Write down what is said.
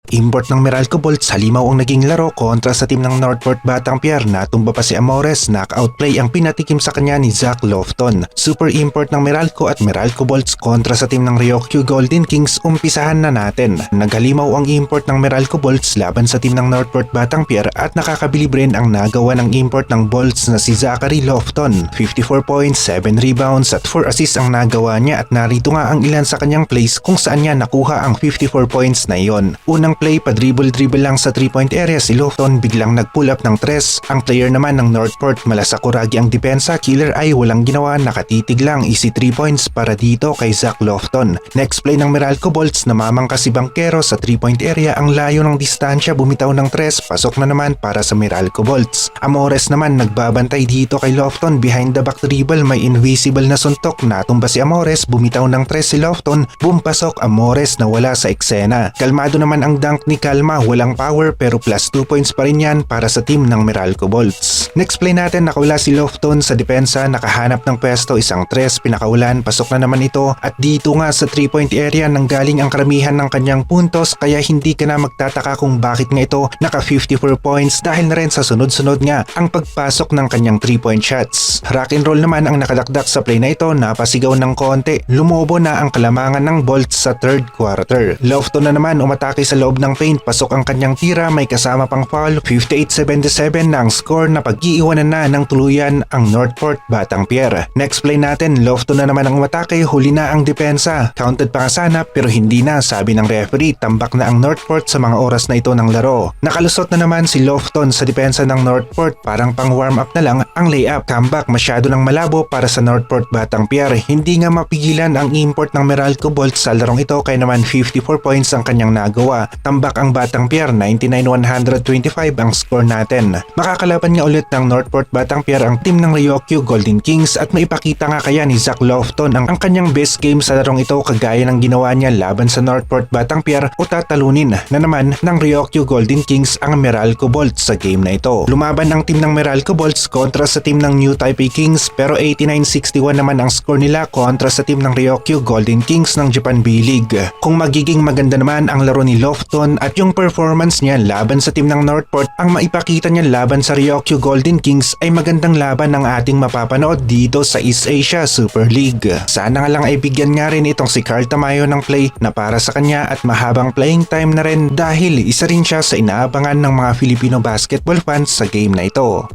Import ng Meralco Bolts, halimaw ang naging laro kontra sa team ng Northport Batang Pier. Natumba pa si Amores, knockout play ang pinatikim sa kanya ni Zach Lofton. Super import ng Meralco at Meralco Bolts kontra sa team ng Ryokyu Golden Kings. Umpisahan na natin. Naghalimaw ang import ng Meralco Bolts laban sa team ng Northport Batang Pier at nakakabilib rin ang nagawa ng import ng Bolts na si Zachary Lofton. 54 points, 7 rebounds at 4 assists ang nagawa niya at narito nga ang ilan sa kanyang plays kung saan niya nakuha ang 54 points na iyon. Unang play, pa-dribble lang sa 3-point area si Lofton, biglang nag-pull up ng 3. Ang player naman ng Northport, malasakuragi ang depensa, killer ay walang ginawa, nakatitig lang, easy 3 points para dito kay Zach Lofton. Next play ng Meralco Bolts, namamangka si Banquero sa 3-point area, ang layo ng distansya, bumitaw ng 3, pasok na naman para sa Meralco Bolts. Amores naman nagbabantay dito kay Lofton, behind the back dribble, may invisible na suntok, natumba si Amores, bumitaw ng 3 si Lofton, bumpasok, Amores nawala sa eksena. Kalmado naman ang dunk ni Kalma, walang power pero plus 2 points pa rin yan para sa team ng Meralco Bolts. Next play natin, nakawala si Lofton sa depensa, nakahanap ng pwesto, isang 3, pinakawalan, pasok na naman ito at dito nga sa 3-point area nanggaling ang karamihan ng kanyang puntos kaya hindi ka na magtataka kung bakit nga ito naka 54 points dahil na rin sa sunod-sunod nga ang pagpasok ng kanyang 3-point shots. Rock and roll naman ang nakadakdak sa play na ito, napasigaw ng konti, lumobo na ang kalamangan ng Bolts sa third quarter. Lofton na naman umatake sa loob ng paint, pasok ang kanyang tira, may kasama pang foul, 58-77 na ang score na pag-iiwanan na ng tuluyan ang Northport Batang Pier. Next play natin, Lofton na naman ang umatake, huli na ang depensa. Counted pa nga sana pero hindi na, sabi ng referee, tambak na ang Northport sa mga oras na ito ng laro. Nakalusot na naman si Lofton sa depensa ng Northport, parang pang warm up na lang ang layup. Comeback masyado ng malabo para sa Northport Batang Pier. Hindi nga mapigilan ang import ng Meralco Bolts sa larong ito kaya naman 54 points ang kanyang nagawa. Tambak ang Batang Pier, 99-125 ang score natin. Makakalaban nga ulit ng Northport Batang Pier ang team ng Ryokyu Golden Kings at maipakita nga kaya ni Zach Lofton ang kanyang best game sa larong ito kagaya ng ginawa niya laban sa Northport Batang Pier o tatalunin na naman ng Ryokyu Golden Kings ang Meralco Bolts sa game na ito. Lumaban ang team ng Meralco Bolts kontra sa team ng New Taipei Kings pero 89-61 naman ang score nila kontra sa team ng Ryokyu Golden Kings ng Japan B-League. Kung magiging maganda naman ang laro ni Lofton at yung performance niya laban sa team ng Northport, ang maipakita niya laban sa Ryokyu Golden Kings ay magandang laban ng ating mapapanood dito sa East Asia Super League. Sana nga lang ay bigyan nga rin itong si Carl Tamayo ng play na para sa kanya at mahabang playing time na rin dahil isa rin siya sa inaabangan ng mga Filipino basketball fans sa game na ito.